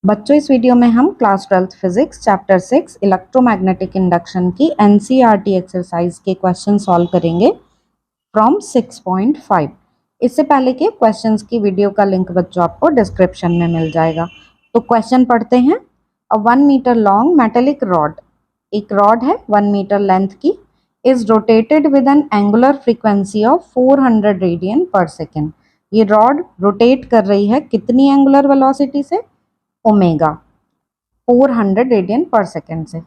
बच्चों, इस वीडियो में हम class 12th physics chapter 6 electromagnetic induction की एनसीईआरटी एक्सरसाइज के क्वेश्चन सॉल्व करेंगे फ्रॉम 6.5। इससे पहले के क्वेश्चंस की वीडियो का लिंक बच्चों आपको डिस्क्रिप्शन में मिल जाएगा। तो क्वेश्चन पढ़ते हैं। A 1 metre long metallic rod, एक रॉड है 1 मीटर लेंथ की, is rotated with an angular frequency of 400 radian per second. ये रॉड रोटेट कर रही है कितनी एंगुलर वेलोसिटी से? ओमेगा 400 रेडियन पर सेकेंड से।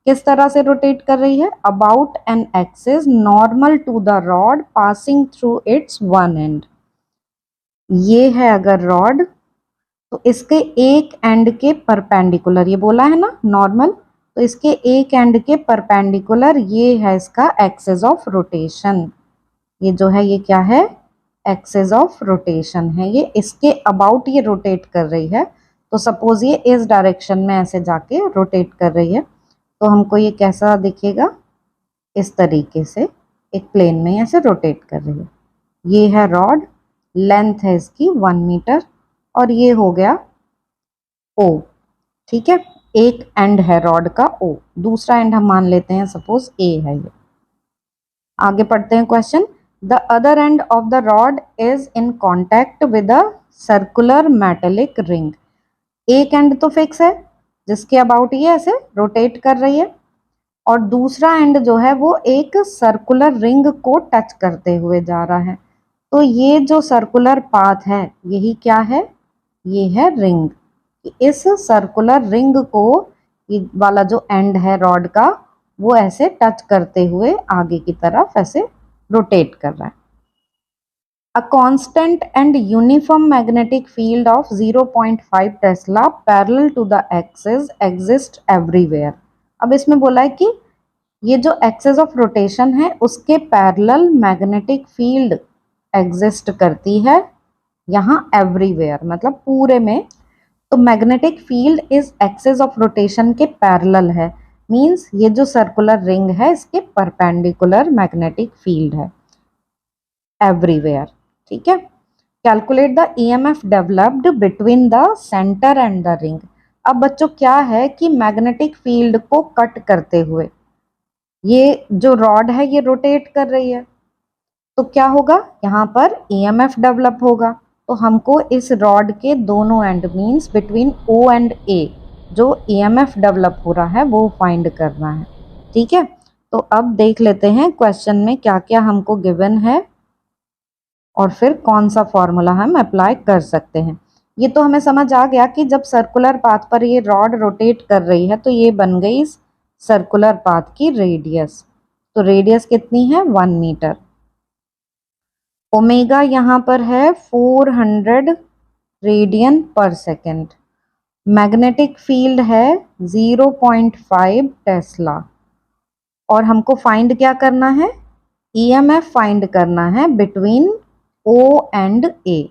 किस तरह से रोटेट कर रही है? About an axis normal to the rod passing through its one end. ये है अगर रॉड, तो इसके एक एंड के परपेंडिकुलर, ये बोला है ना नॉर्मल, तो इसके एक एंड के परपेंडिकुलर ये है इसका एक्सिस ऑफ रोटेशन। ये जो है ये क्या है? एक्सिस ऑफ रोटेशन है। ये इसके अबाउट ये रोटेट कर रही है। तो सपोज ये इस डायरेक्शन में ऐसे जाके रोटेट कर रही है, तो हमको ये कैसा दिखेगा? इस तरीके से एक प्लेन में ऐसे रोटेट कर रही है। ये है रॉड, लेंथ है इसकी 1 मीटर, और ये हो गया ओ। ठीक है, एक एंड है रॉड का ओ, दूसरा एंड हम मान लेते हैं सपोज ए है ये। आगे पढ़ते हैं question. The other and of the rod is in contact with a circular metallic ring. एक एंड तो फिक्स है जिसके अबाउट ये ऐसे रोटेट कर रही है, और दूसरा एंड जो है वो एक सर्कुलर रिंग को टच करते हुए जा रहा है। तो ये जो सर्कुलर पाथ है यही क्या है? ये है रिंग। इस सर्कुलर रिंग को ये वाला जो एंड है रॉड का वो ऐसे टच करते हुए आगे की तरफ ऐसे रोटेट कर रहा है। A constant and uniform magnetic field of 0.5 tesla parallel to the axis exist everywhere. अब इसमें बोला है कि ये जो एक्सिस ऑफ रोटेशन है उसके पैरेलल मैग्नेटिक फील्ड एग्जिस्ट करती है यहाँ एवरीवेयर, मतलब पूरे में। तो मैग्नेटिक फील्ड इस एक्सिस ऑफ रोटेशन के पैरेलल है, मींस ये जो सर्कुलर रिंग है इसके परपेंडिकुलर मैग्नेटिक फील्ड है एवरीवेयर। ठीक है। Calculate the EMF developed between the centre and the ring. अब बच्चों क्या है कि मैग्नेटिक फील्ड को कट करते हुए ये जो रॉड है ये रोटेट कर रही है, तो क्या होगा? यहाँ पर ईएमएफ डेवलप होगा। तो हमको इस रॉड के दोनों end means between O and A जो ईएमएफ डेवलप हो रहा है वो फाइंड करना है। ठीक है, तो अब देख लेते हैं क्वेश्चन में क्या क्या हमको गिवन है और फिर कौन सा फॉर्मूला हम अप्लाई कर सकते हैं। ये तो हमें समझ आ गया कि जब सर्कुलर पाथ पर ये रॉड रोटेट कर रही है तो ये बन गई इस सर्कुलर पाथ की रेडियस। तो रेडियस कितनी है? 1 मीटर। ओमेगा यहाँ पर है 400 radian per second. Magnetic field है 0.5 टेस्ला, और हमको फाइंड क्या करना है? ईएमएफ फाइंड करना है बिटवीन ओ एंड ए।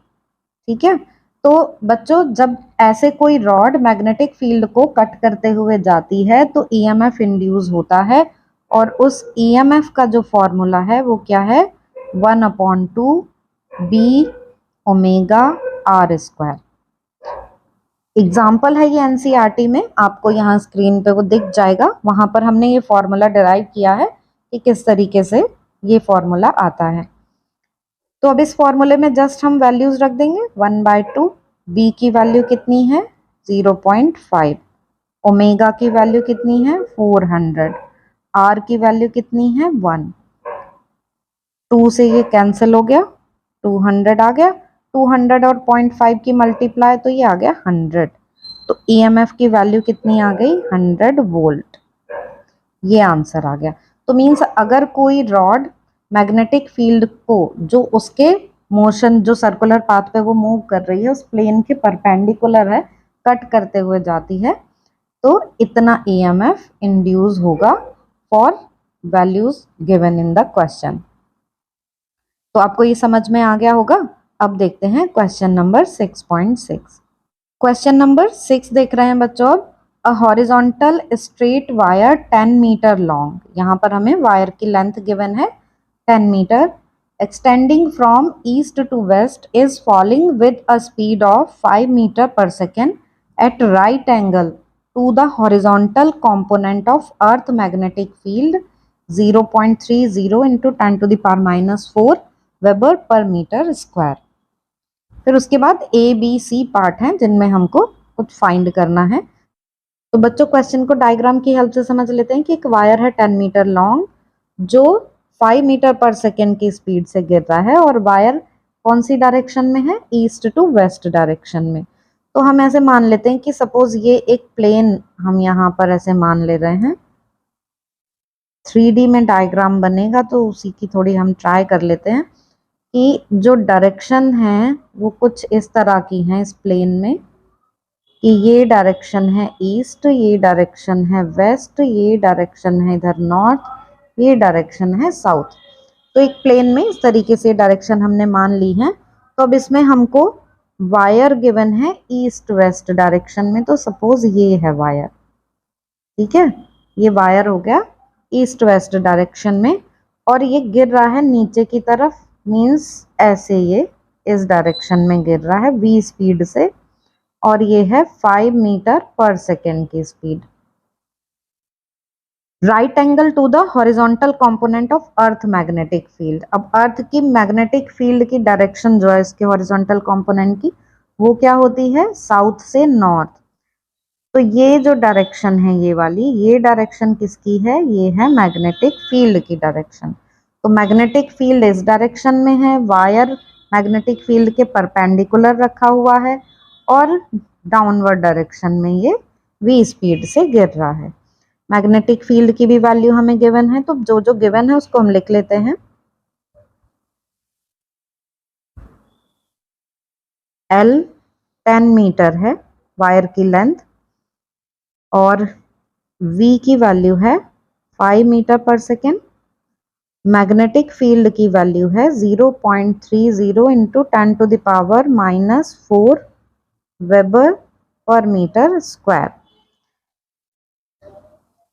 ठीक है, तो बच्चों जब ऐसे कोई रॉड मैग्नेटिक फील्ड को कट करते हुए जाती है तो ईएमएफ इंड्यूस होता है, और उस ईएमएफ का जो फॉर्मूला है वो क्या है? 1/2 B omega R square. Example है ये एनसीईआरटी में, आपको यहाँ स्क्रीन पे वो दिख जाएगा। वहां पर हमने ये फॉर्मूला डिराइव किया है कि किस तरीके से ये फॉर्मूला आता है। तो अब इस फॉर्मूले में जस्ट हम वैल्यूज रख देंगे। 1/2 बी की वैल्यू कितनी है? 0.5। ओमेगा की वैल्यू कितनी है? 400। आर की वैल्यू कितनी है? 1। 2 से ये कैंसिल हो गया, 200 आ गया। 200 और 0.5 की मल्टीप्लाई तो ये आ गया 100। तो ईएमएफ की वैल्यू कितनी आ गई? 100 वोल्ट। ये आंसर आ गया। तो मीन्स अगर कोई रॉड मैग्नेटिक फील्ड को जो उसके मोशन जो सर्कुलर पाथ पे वो मूव कर रही है उस प्लेन के परपेंडिकुलर है, कट करते हुए जाती है, तो इतना ईएमएफ इंड्यूस होगा for values given in the question. तो आपको ये समझ में आ गया होगा। अब देखते हैं क्वेश्चन नंबर 6.6। क्वेश्चन नंबर 6 देख रहे हैं बच्चों। अब a horizontal straight wire 10 metre long, यहाँ पर हमें वायर की लेंथ गिवन है 10 metre, extending from east to west is falling with a speed of 5 metre per second at right angle to the horizontal component of earth magnetic field 0.30 into 10 to the power minus 4 weber per metre square. फिर उसके बाद A B C part हैं जिनमें हमको कुछ find करना है। तो बच्चों क्वेश्चन को डायग्राम की हेल्प से समझ लेते हैं कि एक वायर है 10 मीटर लॉन्ग जो 5 मीटर पर सेकेंड की स्पीड से गिर रहा है और वायर कौन सी डायरेक्शन में है, ईस्ट टू वेस्ट डायरेक्शन में। तो हम ऐसे मान लेते हैं कि सपोज ये एक प्लेन हम यहाँ पर ऐसे मान ले रहे हैं। 3D में डायग्राम बनेगा तो उसी की थोड़ी हम ट्राई कर लेते हैं कि जो डायरेक्शन है वो कुछ इस तरह की है इस प्लेन में कि ये डायरेक्शन है ईस्ट, ये डायरेक्शन है वेस्ट, ये डायरेक्शन है इधर नॉर्थ, ये डायरेक्शन है साउथ। तो एक प्लेन में इस तरीके से डायरेक्शन हमने मान ली है। तो अब इसमें हमको वायर गिवन है ईस्ट वेस्ट डायरेक्शन में। तो सपोज ये है वायर, ठीक है, ये वायर हो गया ईस्ट वेस्ट डायरेक्शन में और ये गिर रहा है नीचे की तरफ, मीन्स ऐसे ये इस डायरेक्शन में गिर रहा है v स्पीड से और ये है 5 मीटर पर सेकेंड की speed. Right angle to the horizontal component of earth magnetic field. अब अर्थ की मैग्नेटिक फील्ड की डायरेक्शन जो है इसके हॉरिजॉन्टल कंपोनेंट की वो क्या होती है, साउथ से नॉर्थ। तो ये जो डायरेक्शन है ये वाली, ये डायरेक्शन किसकी है, ये है मैग्नेटिक फील्ड की डायरेक्शन। तो मैग्नेटिक फील्ड इस डायरेक्शन में है, वायर मैग्नेटिक फील्ड के परपेंडिकुलर रखा हुआ है और डाउनवर्ड डायरेक्शन में ये v स्पीड से गिर रहा है। मैग्नेटिक फील्ड की भी वैल्यू हमें गिवन है, तो जो जो गिवन है उसको हम लिख लेते हैं। L 10 मीटर है वायर की लेंथ और v की वैल्यू है 5 metre per second. Magnetic field की वैल्यू है 0.30 into 10 to the power minus 4 weber per metre square.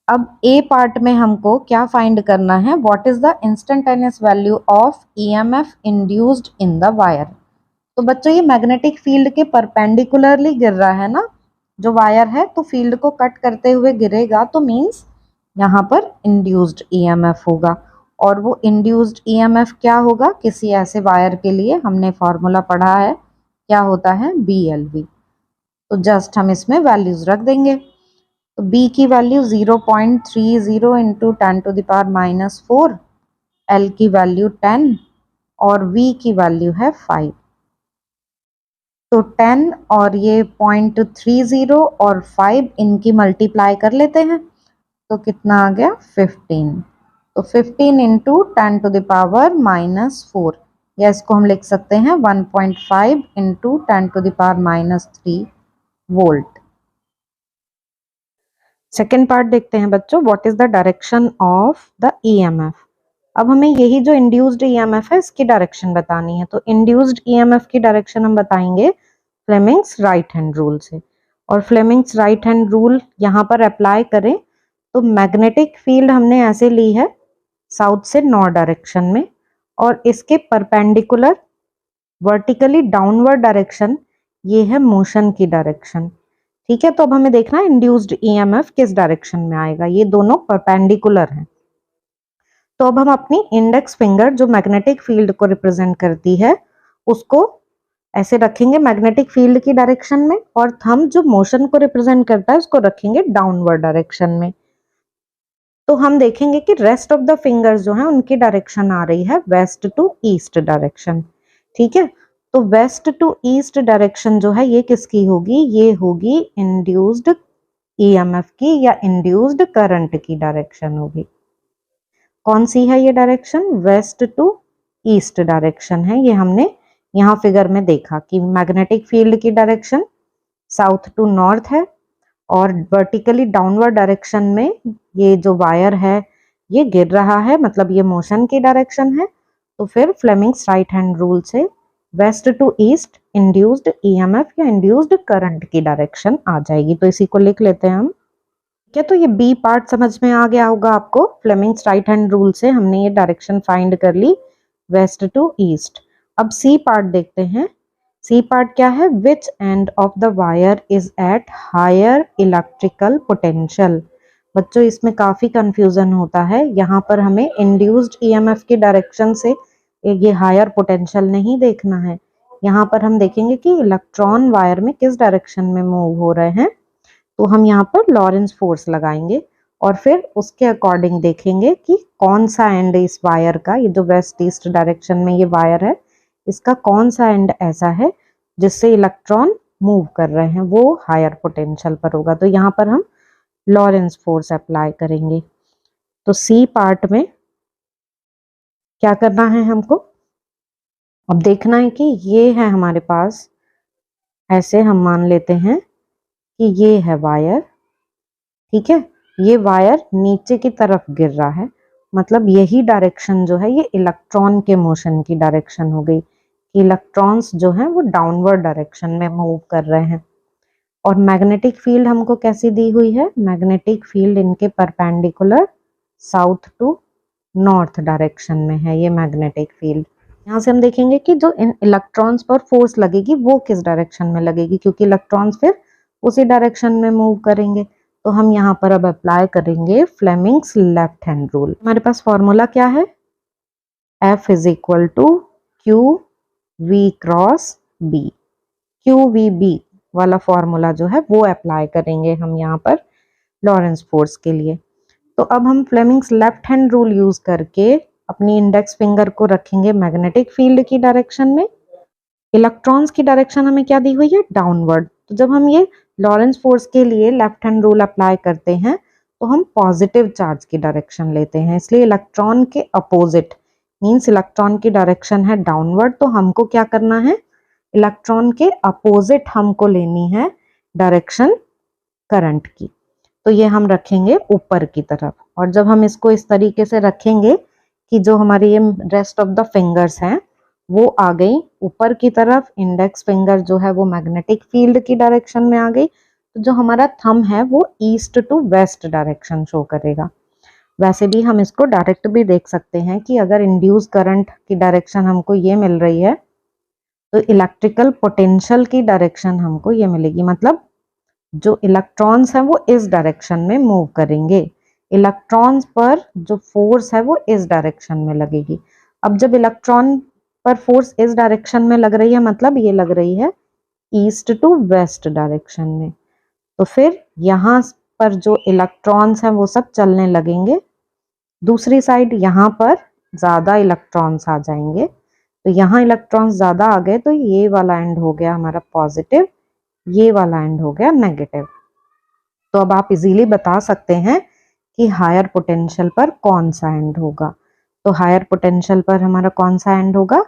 अब ए पार्ट में हमको क्या फाइंड करना है, what is the instantaneous value of EMF induced in the wire. तो बच्चों ये मैग्नेटिक फील्ड के परपेंडिकुलरली गिर रहा है ना जो वायर है, तो फील्ड को कट करते हुए गिरेगा तो मीन्स यहाँ पर इंड्यूस्ड ईएमएफ होगा। और वो इंड्यूस्ड ईएमएफ क्या होगा, किसी ऐसे वायर के लिए हमने फॉर्मूला पढ़ा है, क्या होता है, BLV। तो जस्ट हम इसमें वैल्यूज रख देंगे। तो B की value 0.30 into 10 to the power minus 4, L की वैल्यू 10 और V की वैल्यू है 5। तो 10 और ये 0.30 और 5 इनकी मल्टीप्लाई कर लेते हैं तो कितना आ गया 15। तो 15 into 10 to the power minus 4, या इसको हम लिख सकते हैं 1.5 into 10 to the power minus 3 volt. Second part देखते हैं बच्चों, what is the direction of the EMF. अब हमें यही जो इंड्यूस्ड ईएमएफ है इसकी डायरेक्शन बतानी है। तो इंड्यूस्ड ईएमएफ की डायरेक्शन हम बताएंगे फ्लेमिंग्स राइट हैंड रूल से। और फ्लेमिंग्स राइट हैंड रूल यहाँ पर अप्लाई करें तो मैग्नेटिक फील्ड हमने ऐसे ली है साउथ से नॉर्थ डायरेक्शन में और इसके परपेंडिकुलर वर्टिकली डाउनवर्ड डायरेक्शन ये है मोशन की डायरेक्शन, ठीक है। तो अब हमें देखना है इंड्यूस्ड ईएमएफ किस डायरेक्शन में आएगा, ये दोनों परपेंडिकुलर हैं। तो अब हम अपनी इंडेक्स फिंगर जो मैग्नेटिक फील्ड को रिप्रेजेंट करती है उसको ऐसे रखेंगे मैग्नेटिक फील्ड की डायरेक्शन में और थंब जो मोशन को रिप्रेजेंट करता है उसको रखेंगे डाउनवर्ड डायरेक्शन में। तो हम देखेंगे कि रेस्ट ऑफ द फिंगर्स जो हैं उनकी डायरेक्शन आ रही है वेस्ट टू ईस्ट डायरेक्शन, ठीक है। तो वेस्ट टू ईस्ट डायरेक्शन जो है ये किसकी होगी, ये होगी इंड्यूस्ड ईएमएफ की या इंड्यूस्ड करंट की डायरेक्शन होगी। कौन सी है ये direction, west to east direction है। ये हमने यहाँ फिगर में देखा कि मैग्नेटिक फील्ड की डायरेक्शन साउथ टू नॉर्थ है और वर्टिकली डाउनवर्ड डायरेक्शन में ये जो वायर है ये गिर रहा है, मतलब ये मोशन की डायरेक्शन है। तो फिर फ्लेमिंग्स राइट हैंड रूल से west to east induced EMF या इंड्यूस्ड करंट की डायरेक्शन आ जाएगी। तो इसी को लिख लेते हैं हम, क्या। तो ये बी पार्ट समझ में आ गया होगा आपको। फ्लेमिंग्स राइट हैंड रूल से हमने ये डायरेक्शन फाइंड कर ली वेस्ट टू ईस्ट। अब सी पार्ट देखते हैं। सी पार्ट क्या है, which end of the wire is at higher electrical potential. बच्चों इसमें काफी कंफ्यूजन होता है, यहाँ पर हमें इंड्यूस्ड ईएमएफ की डायरेक्शन से ये हायर पोटेंशियल नहीं देखना है, यहाँ पर हम देखेंगे कि इलेक्ट्रॉन वायर में किस डायरेक्शन में मूव हो रहे हैं। तो हम यहाँ पर लॉरेंस फोर्स लगाएंगे और फिर उसके अकॉर्डिंग देखेंगे कि कौन सा एंड इस वायर का, ये जो वेस्ट ईस्ट डायरेक्शन में ये वायर है, इसका कौन सा एंड ऐसा है जिससे इलेक्ट्रॉन मूव कर रहे हैं, वो हायर पोटेंशियल पर होगा। तो यहाँ पर हम लॉरेंस फोर्स अप्लाई करेंगे। तो सी पार्ट में क्या करना है हमको, अब देखना है कि ये है हमारे पास, ऐसे हम मान लेते हैं कि ये है वायर, ठीक है, ये वायर नीचे की तरफ गिर रहा है, मतलब यही डायरेक्शन जो है ये इलेक्ट्रॉन के मोशन की डायरेक्शन हो गई। इलेक्ट्रॉन्स जो हैं वो डाउनवर्ड डायरेक्शन में मूव कर रहे हैं। और मैग्नेटिक फील्ड हमको कैसी दी हुई है, मैग्नेटिक फील्ड इनके perpendicular south to north direction में है ये मैग्नेटिक फील्ड। यहाँ से हम देखेंगे कि जो इन इलेक्ट्रॉन्स पर फोर्स लगेगी वो किस डायरेक्शन में लगेगी, क्योंकि इलेक्ट्रॉन्स फिर उसी डायरेक्शन में मूव करेंगे। तो हम यहाँ पर अब अप्लाई करेंगे फ्लेमिंग्स लेफ्ट हैंड रूल। हमारे पास फॉर्मूला क्या है, F is equal to q v cross B. Q v B वाला फॉर्मूला जो है वो अप्लाई करेंगे हम यहाँ पर लॉरेंस फोर्स के लिए। तो अब हम Fleming's left hand rule use करके अपनी इंडेक्स फिंगर को रखेंगे मैग्नेटिक फील्ड की डायरेक्शन में। इलेक्ट्रॉन्स की डायरेक्शन हमें क्या दी हुई है, डाउनवर्ड। तो जब हम ये लॉरेंस फोर्स के लिए लेफ्ट हैंड रूल अप्लाई करते हैं तो हम पॉजिटिव चार्ज की डायरेक्शन लेते हैं, इसलिए इलेक्ट्रॉन के अपोजिट मींस इलेक्ट्रॉन की डायरेक्शन है डाउनवर्ड, तो हमको क्या करना है, इलेक्ट्रॉन के अपोजिट हमको लेनी है डायरेक्शन करंट की। तो ये हम रखेंगे ऊपर की तरफ, और जब हम इसको इस तरीके से रखेंगे कि जो हमारी ये रेस्ट ऑफ द फिंगर्स हैं वो आ गई ऊपर की तरफ, इंडेक्स फिंगर जो है वो मैग्नेटिक फील्ड की डायरेक्शन में आ गई, तो जो हमारा थंब है वो east to west direction show करेगा। वैसे भी हम इसको डायरेक्ट भी देख सकते हैं कि अगर इंड्यूस करंट की डायरेक्शन हमको ये मिल रही है तो इलेक्ट्रिकल पोटेंशियल की डायरेक्शन हमको ये मिलेगी, मतलब जो इलेक्ट्रॉन्स हैं वो इस डायरेक्शन में मूव करेंगे, इलेक्ट्रॉन्स पर जो फोर्स है वो इस डायरेक्शन में लगेगी। अब जब इलेक्ट्रॉन पर फोर्स इस डायरेक्शन में लग रही है, मतलब ये लग रही है ईस्ट टू वेस्ट डायरेक्शन में, तो फिर यहाँ पर जो इलेक्ट्रॉन्स हैं वो सब चलने लगेंगे, दूसरी साइड यहाँ पर ज्यादा इलेक्ट्रॉन्स आ जाएंगे। तो यहाँ इलेक्ट्रॉन्स ज्यादा आ गए तो ये वाला एंड हो गया हमारा पॉजिटिव, ये वाला एंड हो गया नेगेटिव। तो अब आप इजीली बता सकते हैं कि हायर पोटेंशियल पर कौन सा एंड होगा। तो हायर पोटेंशियल पर हमारा कौन सा एंड होगा,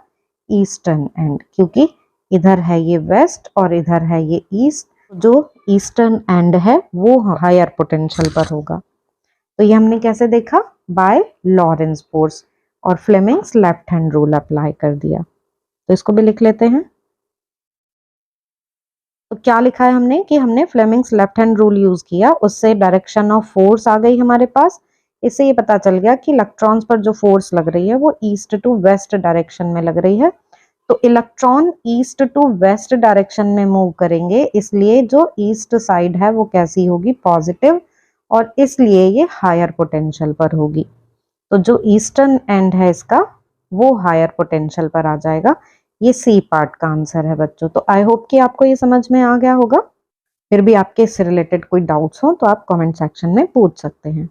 ईस्टर्न एंड, क्योंकि इधर है ये वेस्ट और इधर है ये ईस्ट, जो ईस्टर्न एंड है वो हायर पोटेंशियल पर होगा। तो ये हमने कैसे देखा, बाय लॉरेंस फोर्स, और Fleming's left hand rule apply कर दिया। तो इसको भी लिख लेते हैं। तो क्या लिखा है हमने कि हमने Fleming's left hand rule use किया, उससे डायरेक्शन ऑफ फोर्स आ गई हमारे पास। इससे ये पता चल गया कि इलेक्ट्रॉन्स पर जो फोर्स लग रही है वो ईस्ट टू वेस्ट डायरेक्शन में लग रही है। तो electron east to west direction में मूव करेंगे, इसलिए जो ईस्ट साइड है वो कैसी होगी, पॉजिटिव, और इसलिए ये हायर पोटेंशियल पर होगी। तो जो ईस्टर्न एंड है इसका वो हायर पोटेंशियल पर आ जाएगा। ये सी पार्ट का आंसर है बच्चों। तो आई होप कि आपको ये समझ में आ गया होगा। फिर भी आपके इससे रिलेटेड कोई डाउट्स हो तो आप कमेंट सेक्शन में पूछ सकते हैं।